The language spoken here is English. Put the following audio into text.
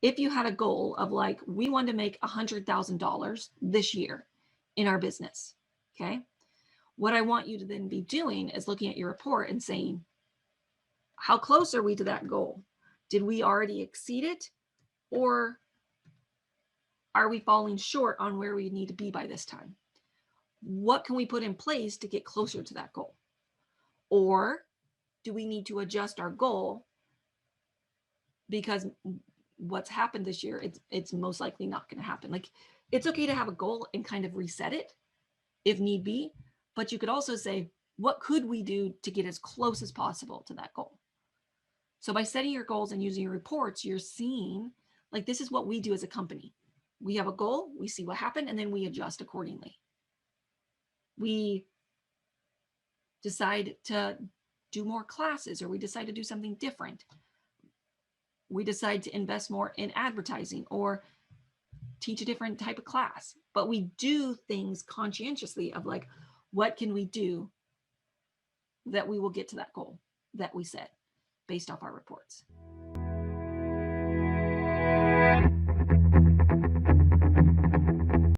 if you had a goal of like, we want to make $100,000 this year in our business, okay? What I want you to then be doing is looking at your report and saying, how close are we to that goal? Did we already exceed it? Or are we falling short on where we need to be by this time? What can we put in place to get closer to that goal? Or do we need to adjust our goal because what's happened this year, it's most likely not going to happen. Like, it's okay to have a goal and kind of reset it if need be, but you could also say, what could we do to get as close as possible to that goal? So by setting your goals and using your reports, you're seeing, like, this is what we do as a company. We have a goal, we see what happened, and then we adjust accordingly. We decide to do more classes, or we decide to do something different. We decide to invest more in advertising or teach a different type of class. But we do things conscientiously of like, what can we do that we will get to that goal that we set based off our reports?